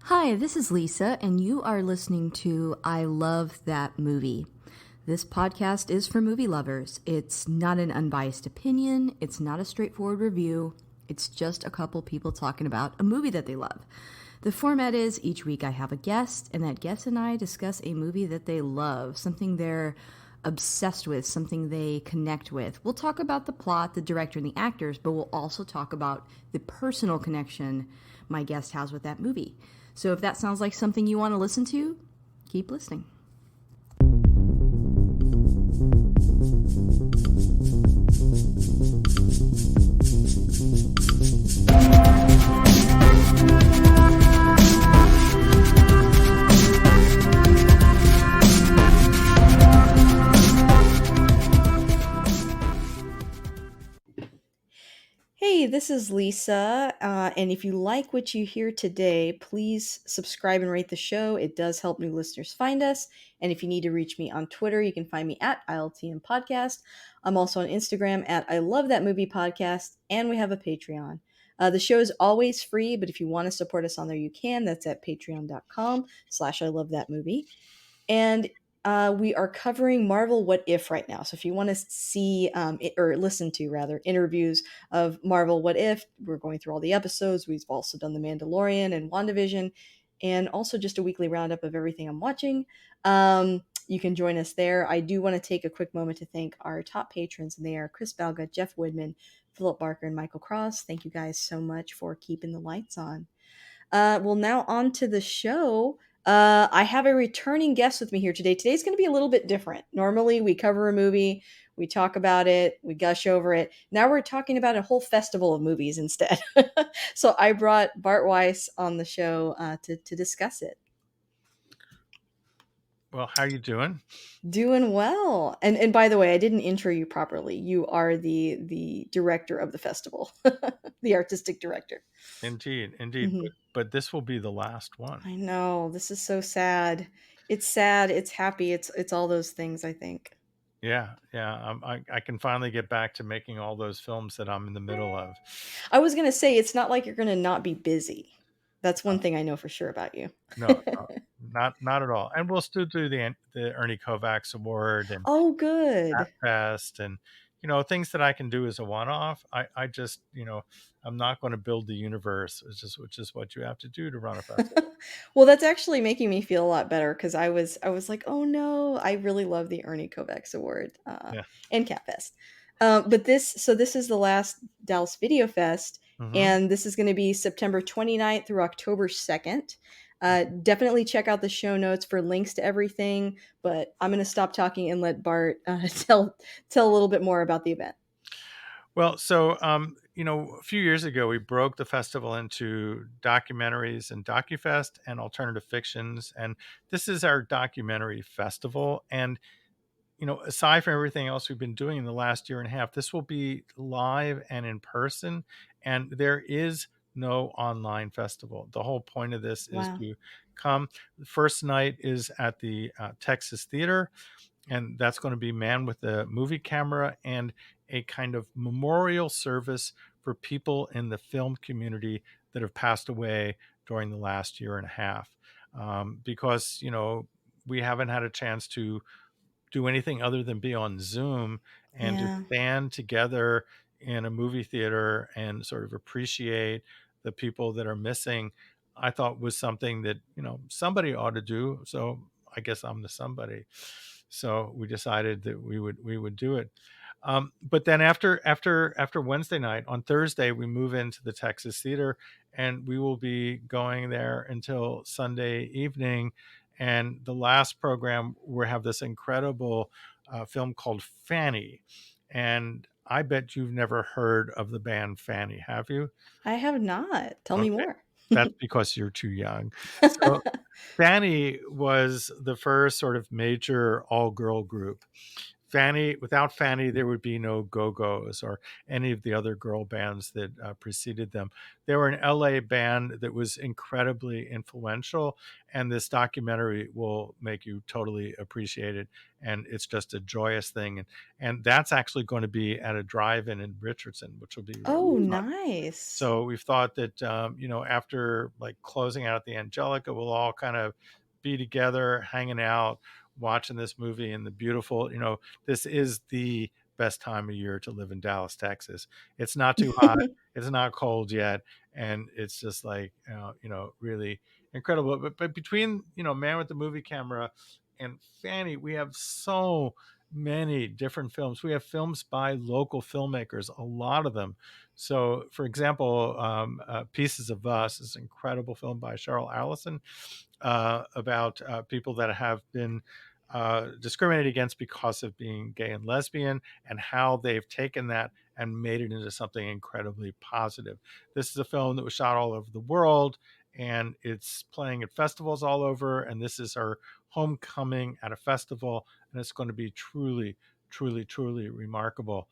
Hi, this is Lisa, and you are listening to I Love That Movie. This podcast is for movie lovers. It's not an unbiased opinion, it's not a straightforward review, it's just a couple people talking about a movie that they love. The format is each week I have a guest, and that guest and I discuss a movie that they love, something they're obsessed with, something they connect with. We'll talk about the plot, the director, and the actors, but we'll also talk about the personal connection my guest has with that movie. So if that sounds like something you want to listen to, keep listening. Hey, this is Lisa, and if you like what you hear today, please subscribe and rate the show. It does help new listeners find us. And if you need to reach me on Twitter, you can find me at ILTM Podcast. I'm also on Instagram at I Love That Movie Podcast, and we have a Patreon. The show is always free, but if you want to support us on there, you can. That's at patreon.com/I Love That Movie. And we are covering Marvel What If right now. So if you want to see or listen to rather interviews of Marvel What If, we're going through all the episodes. We've also done The Mandalorian and WandaVision, and also just a weekly roundup of everything I'm watching. You can join us there. I do want to take a quick moment to thank our top patrons, and they are Chris Balga, Jeff Woodman, Philip Barker, and Michael Cross. Thank you guys so much for keeping the lights on. Well, now on to the show. I have a returning guest with me here today. Today's going to be a little bit different. Normally, we cover a movie, we talk about it, we gush over it. Now we're talking about a whole festival of movies instead. So I brought Bart Weiss on the show to discuss it. Well, how are you doing? Doing well. And by the way, I didn't intro you properly. You are the director of the festival, the artistic director. Indeed. Mhm. But this will be the last one. I know, this is so sad. It's sad, it's happy, it's all those things, I think. Yeah. I can finally get back to making all those films that I'm in the middle of. I was gonna say, it's not like you're gonna not be busy. That's one thing I know for sure about you. No, not at all. And we'll still do the Ernie Kovacs Award and Oh, Hat good. Fest and things that I can do as a one-off. I just I'm not going to build the universe, which is what you have to do to run a festival. Well, that's actually making me feel a lot better because I was like, "Oh, no." I really love the Ernie Kovacs Award, Yeah. and Catfest. But this is the last Dallas Videofest, Hmm. and this is gonna be September 29th through October 2nd. Definitely check out the show notes for links to everything, but I'm gonna stop talking and let Bart, tell a little bit more about the event. Well, so a few years ago, we broke the festival into documentaries and Docufest and alternative fictions, and this is our documentary festival. And aside from everything else we've been doing in the last year and a half, this will be live and in person, and there is no online festival. The whole point of this is Wow. to come. The first night is at the Texas Theater, and that's going to be man with a movie camera and a kind of memorial service for people in the film community that have passed away during the last year and a half. Because we haven't had a chance to do anything other than be on Zoom and to Yeah. stand together in a movie theater and sort of appreciate the people that are missing. I thought was something that somebody ought to do. So I guess I'm the somebody. So we decided that we would do it. But then after Wednesday night, on Thursday we move into the Texas Theater, and we will be going there until Sunday evening. And the last program, we have this incredible film called Fanny, and I bet you've never heard of the band Fanny, have you? I have not. Tell me Okay, more. that's because you're too young. So Fanny was the first sort of major all-girl group. Fanny, without Fanny, there would be no Go-Go's or any of the other girl bands that preceded them. They were an LA band that was incredibly influential, and this documentary will make you totally appreciate it. And it's just a joyous thing. And that's actually going to be at a drive-in in Richardson, which will be really Oh, fun. nice. So we've thought that, after like closing out the Angelica, we'll all kind of be together, hanging out, watching this movie in the beautiful, this is the best time of year to live in Dallas, Texas. It's not too hot. It's not cold yet. And it's just like, really incredible. But between, Man with the Movie Camera and Fanny, we have so many different films. We have films by local filmmakers, a lot of them. So, for example, Pieces of Us is an incredible film by Cheryl Allison about people that have been discriminated against because of being gay and lesbian, and how they've taken that and made it into something incredibly positive. This is a film that was shot all over the world, and it's playing at festivals all over. And this is her homecoming at a festival, and it's going to be truly, truly, truly remarkable.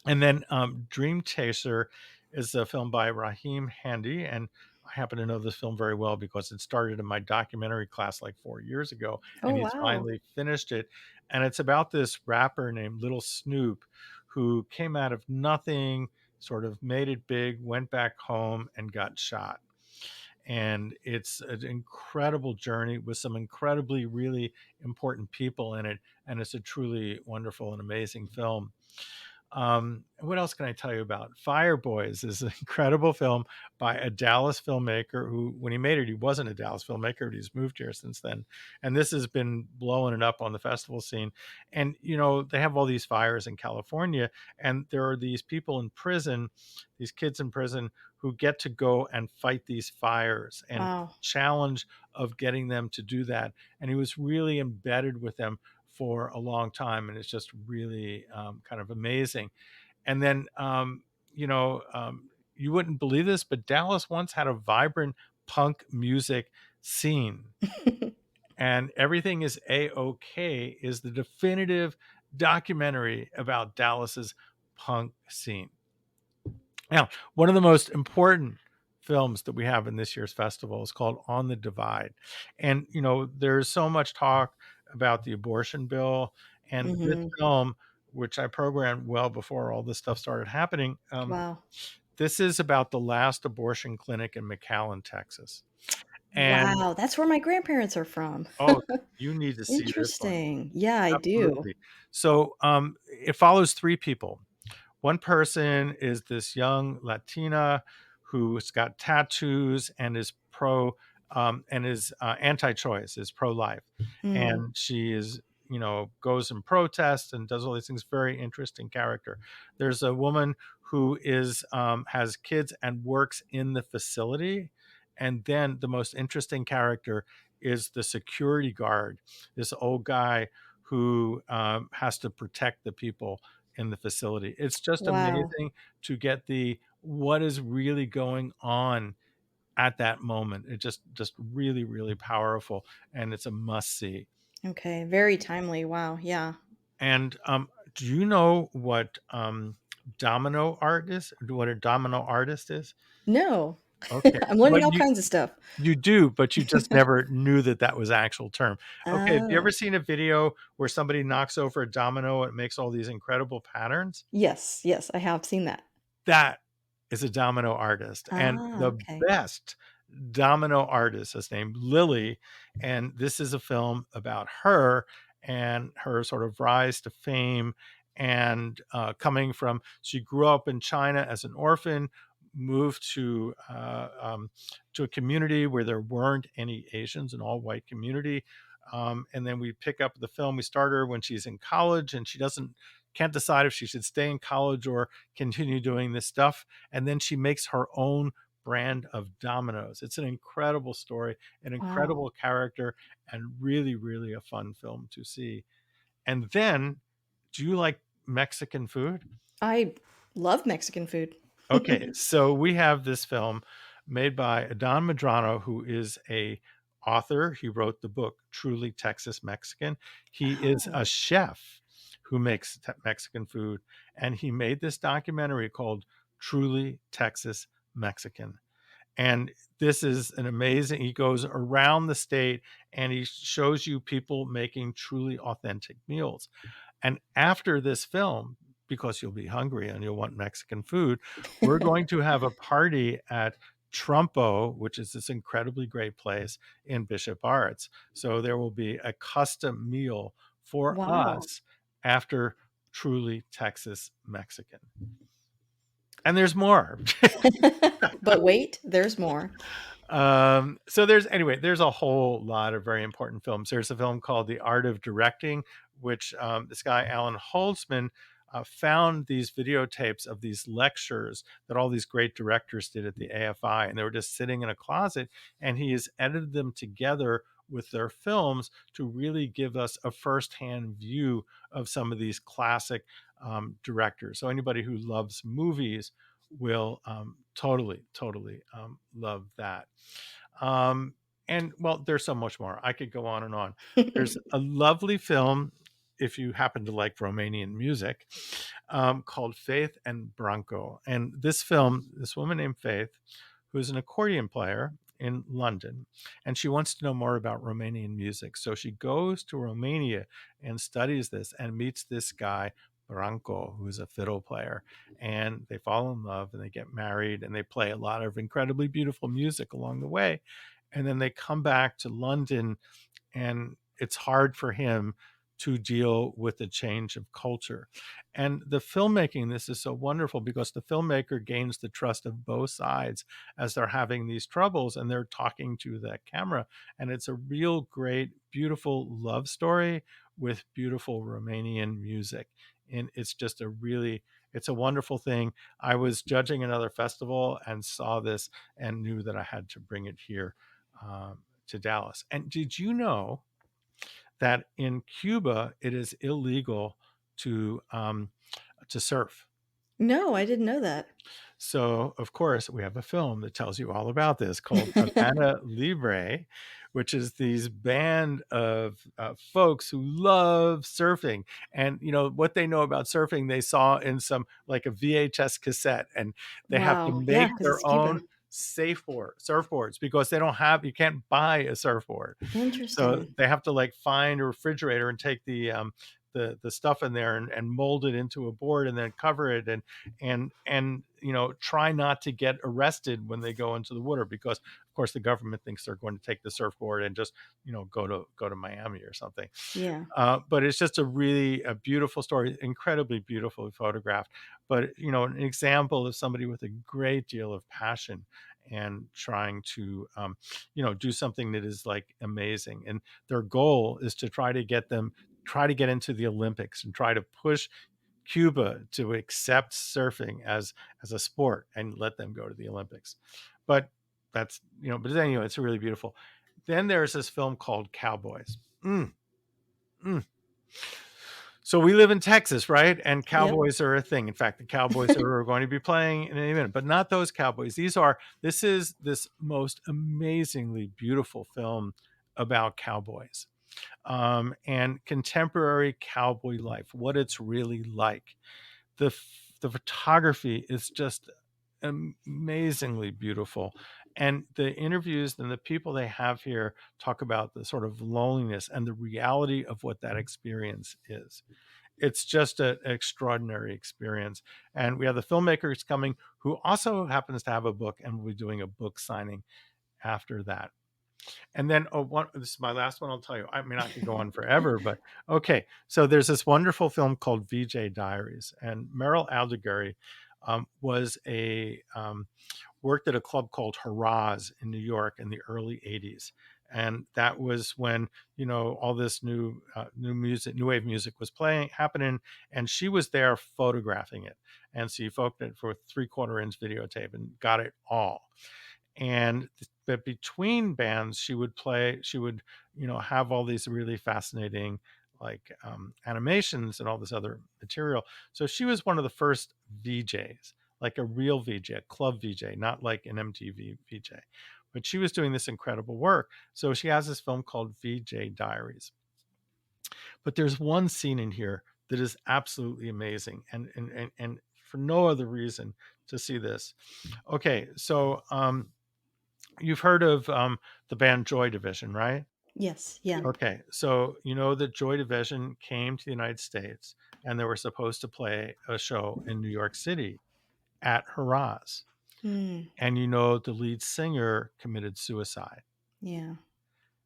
And then Dream Chaser is a film by Raheem Handy. And I happen to know this film very well because it started in my documentary class like 4 years ago, Oh, and he's wow. finally finished it. And it's about this rapper named Little Snoop who came out of nothing, sort of made it big, went back home, and got shot. And it's an incredible journey with some incredibly, really important people in it. And it's a truly wonderful and amazing film. What else can I tell you about? Fire Boys is an incredible film by a Dallas filmmaker who, when he made it, he wasn't a Dallas filmmaker, but he's moved here since then. And this has been blowing it up on the festival scene. And, they have all these fires in California, and there are these people in prison, these kids in prison who get to go and fight these fires, and Wow. challenge of getting them to do that. And he was really embedded with them for a long time, and it's just really kind of amazing. And then, you wouldn't believe this, but Dallas once had a vibrant punk music scene, and Everything is A-OK is the definitive documentary about Dallas's punk scene. Now, one of the most important films that we have in this year's festival is called On the Divide. And, there's so much talk about the abortion bill. And this Hmm. film, which I programmed well before all this stuff started happening, Wow. this is about the last abortion clinic in McAllen, Texas. And, Wow, that's where my grandparents are from. oh, you need to see this one. Interesting. Yeah, I do. Absolutely. So it follows three people. One person is this young Latina who's got tattoos and is and is anti-choice, is pro-life, Mm, and she is, goes and protests and does all these things. Very interesting character. There's a woman who is has kids and works in the facility, and then the most interesting character is the security guard, this old guy who has to protect the people in the facility. It's just wow. amazing to get the what is really going on at that moment. It just really, really powerful, and it's a must see. Okay, very timely. Wow, yeah. And do you know what domino art is? What a domino artist is? No. Okay, I'm but learning all kinds of stuff. you do, but you just never knew that that was actual term. Okay, have you Oh, ever seen a video where somebody knocks over a domino and it makes all these incredible patterns? yes, yes, I have seen that. That is a domino artist, and Ah, the okay. best domino artist is named Lily, and this is a film about her and her sort of rise to fame, and coming from, she grew up in China as an orphan, moved to a community where there weren't any Asians, an all white community. And then we pick up the film. We start her when she's in college, and she doesn't can't decide if she should stay in college or continue doing this stuff. And then she makes her own brand of dominoes. It's an incredible story, an Wow. incredible character, and really, really a fun film to see. And then, do you like Mexican food? I love Mexican food. Okay, so we have this film made by Adon Medrano, who is a author. He wrote the book Truly Texas Mexican. He is a Oh, chef, who makes Mexican food. And he made this documentary called Truly Texas Mexican. And this is an amazing, he goes around the state and he shows you people making truly authentic meals. And after this film, because you'll be hungry and you'll want Mexican food, we're going to have a party at Trumpo, which is this incredibly great place in Bishop Arts. So there will be a custom meal for Wow. us after Truly Texas Mexican. And there's more. But wait, there's more. So there's a whole lot of very important films. There's a film called The Art of Directing, which this guy Alan Holtzman found these videotapes of these lectures that all these great directors did at the AFI, and they were just sitting in a closet, and he has edited them together with their films to really give us a firsthand view of some of these classic directors. So anybody who loves movies will totally love that. Um, and well, there's so much more. I could go on and on. There's a lovely film, if you happen to like Romanian music, called Faith and Branco. And this film, this woman named Faith, who's an accordion player in London, and she wants to know more about Romanian music. So she goes to Romania and studies this and meets this guy, Branco, who's a fiddle player. And they fall in love and they get married and they play a lot of incredibly beautiful music along the way. And then they come back to London, and it's hard for him to deal with the change of culture. And the filmmaking, this is so wonderful because the filmmaker gains the trust of both sides as they're having these troubles and they're talking to that camera. And it's a real great, beautiful love story with beautiful Romanian music. And it's just it's a wonderful thing. I was judging another festival and saw this and knew that I had to bring it here to Dallas. And did you know that in Cuba it is illegal to surf? No, I didn't know that. So, of course, we have a film that tells you all about this called Havana Libre, which is these band of folks who love surfing. And, you know, what they know about surfing, they saw in some like a VHS cassette, and they have to Wow. Yeah, make because their it's own Cuba. surfboards because they don't have, you can't buy a surfboard. So Interesting. they have to like find a refrigerator and take the stuff in there and mold it into a board and then cover it and you know, try not to get arrested when they go into the water because of course the government thinks they're going to take the surfboard and just, you know, go to Miami or something. Yeah. But it's just a beautiful story, incredibly beautifully photographed, but you know, an example of somebody with a great deal of passion and trying to you know, do something that is like amazing. And their goal is to try to get into the Olympics and try to push Cuba to accept surfing as a sport and let them go to the Olympics. But that's, you know, but anyway, it's really beautiful. Then there's this film called Cowboys. Mm, mm. So we live in Texas, right? And Yep. cowboys are a thing. In fact, the Cowboys are going to be playing in a minute, but not those Cowboys. This is this most amazingly beautiful film about cowboys and contemporary cowboy life, what it's really like. The photography is just amazingly beautiful, and the interviews and the people they have here talk about the sort of loneliness and the reality of what that experience is. It's just an extraordinary experience. And we have the filmmakers coming who also happens to have a book, and we'll be doing a book signing after that. And then, this is my last one. I'll tell you. I mean, I could go on forever, but okay. So there's this wonderful film called VJ Diaries, and Meryl Aldeguerri was a worked at a club called Haraz in New York in the early '80s, and that was when, you know, all this new music, new wave music was happening, and she was there photographing it, and she photographed it for 3/4 inch videotape and got it all. And but between bands she would, you know, have all these really fascinating like animations and all this other material. So she was one of the first VJs, like a real VJ, a club VJ, not like an MTV VJ, but she was doing this incredible work. So she has this film called VJ Diaries, but there's one scene in here that is absolutely amazing, and for no other reason to see this. Okay, so you've heard of the band Joy Division, right? Yes, yeah. Okay, so you know that Joy Division came to the United States and they were supposed to play a show in New York City at Harrah's. Mm, And you know the lead singer committed suicide. yeah.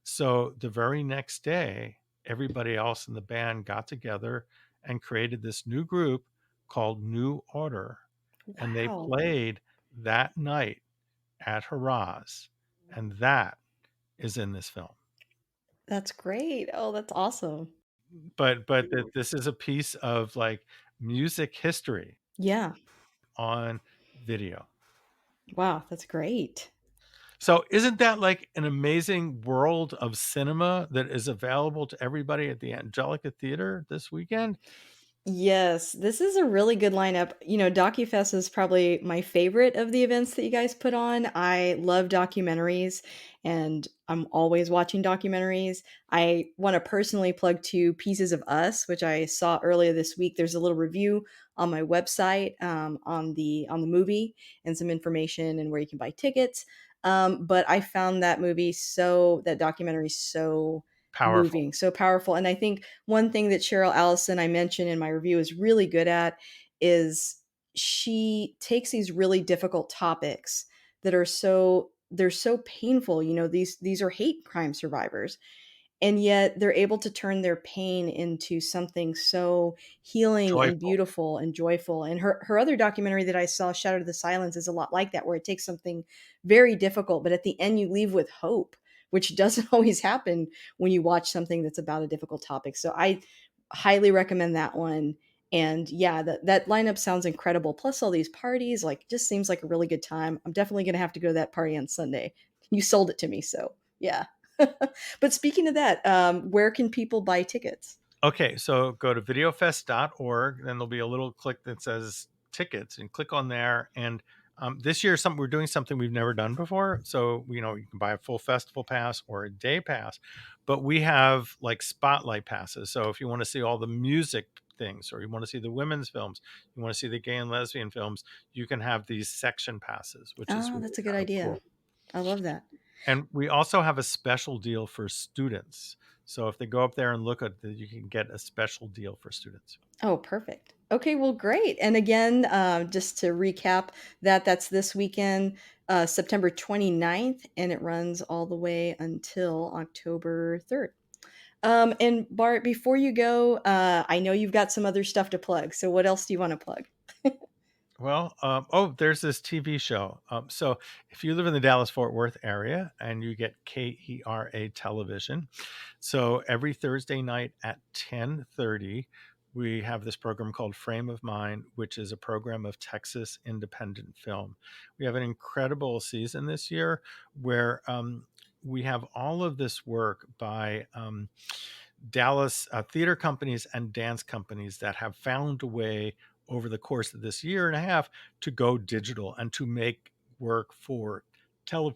So the very next day, everybody else in the band got together and created this new group called New Order. And they Wow. played that night at Harrah's. And that is in this film. That's great. Oh, that's awesome. But that this is a piece of like music history Yeah. on video. Wow, that's great. So isn't that like an amazing world of cinema that is available to everybody at the Angelica Theater this weekend? Yes, this is a really good lineup. DocuFest is probably my favorite of the events that you guys put on. I love documentaries and I'm always watching documentaries. I want to personally plug two Pieces of Us, which I saw earlier this week. There's a little review on my website on the movie and some information and where you can buy tickets. But I found that documentary so Powerful. moving, so powerful. And I think one thing that Cheryl Allison I mentioned in my review is really good at is she takes these really difficult topics that are they're so painful. These are hate crime survivors, and yet they're able to turn their pain into something so healing and Joyful. beautiful and joyful. And her other documentary that I saw, Shadow to the Silence, is a lot like that, where it takes something very difficult, but at the end you leave with hope, which doesn't always happen when you watch something that's about a difficult topic. So I highly recommend that one. And yeah, that lineup sounds incredible. Plus all these parties, like, just seems like a really good time. I'm definitely gonna have to go to that party on Sunday. You sold it to me, so yeah. But speaking of that, where can people buy tickets? Okay, so go to videofest.org, then there'll be a little click that says tickets, and click on there. And this year, we're doing something we've never done before. So you can buy a full festival pass or a day pass, but we have like spotlight passes. So if you want to see all the music things, or you want to see the women's films, you want to see the gay and lesbian films, you can have these section passes, which is Oh, really that's a good kind of idea. cool. I love that. And we also have a special deal for students. So if they go up there and look at it, you can get a special deal for students. Oh, perfect. Okay, well, great. And again, just to recap, that's this weekend, September 29th, and it runs all the way until October 3rd. And Bart, before you go, I know you've got some other stuff to plug. So what else do you want to plug? Well, there's this TV show. So if you live in the Dallas Fort Worth area and you get KERA television, so every Thursday night at 10:30, we have this program called Frame of Mind, which is a program of Texas independent film. We have an incredible season this year where we have all of this work by Dallas theater companies and dance companies that have found a way over the course of this year and a half to go digital and to make work for tele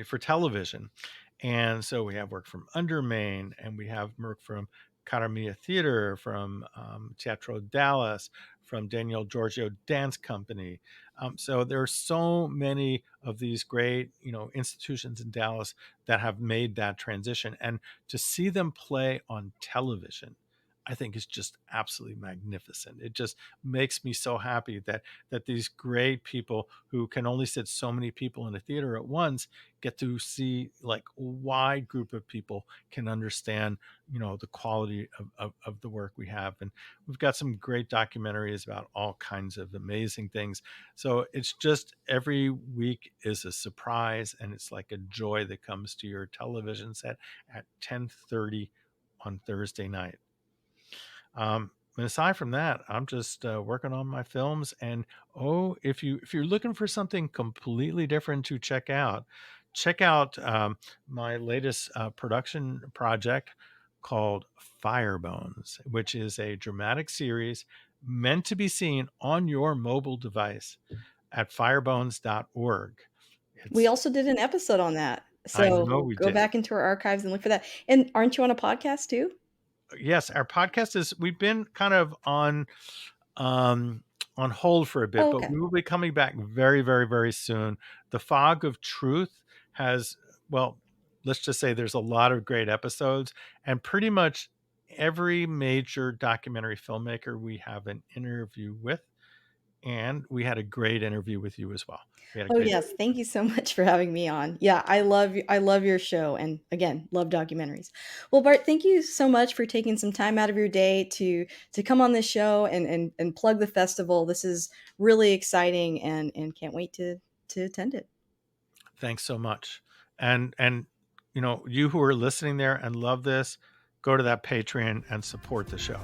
for television. And so we have work from Undermain, and we have work from Caramia Theater, from Teatro Dallas, from Daniel Giorgio Dance Company. So there are so many of these great, institutions in Dallas that have made that transition. And to see them play on television, I think is just absolutely magnificent. It just makes me so happy that these great people who can only sit so many people in a theater at once get to see like a wide group of people can understand, the quality of the work we have. And we've got some great documentaries about all kinds of amazing things. So it's just every week is a surprise, and it's like a joy that comes to your television set at 10:30 on Thursday night. And aside from that, I'm just working on my films. And if you're looking for something completely different to check out my latest production project called Firebones, which is a dramatic series meant to be seen on your mobile device at firebones.org. We It's also did an episode on that. I So know we go did. back into our archives and look for that. And aren't you on a podcast too? Yes, our podcast is we've been kind of um, on hold for a bit, Oh, but okay. we will be coming back very, very, very soon. The Fog of Truth has, well, let's just say there's a lot of great episodes, and pretty much every major documentary filmmaker we have an interview with. And we had a great interview with you as well. We had a Oh great yes, thank you so much for having me on. Yeah, I love your show, and again, love documentaries. Well, Bart, thank you so much for taking some time out of your day to come on this show and plug the festival. This is really exciting, and can't wait to attend it. Thanks so much. And you who are listening there and love this, go to that Patreon and support the show.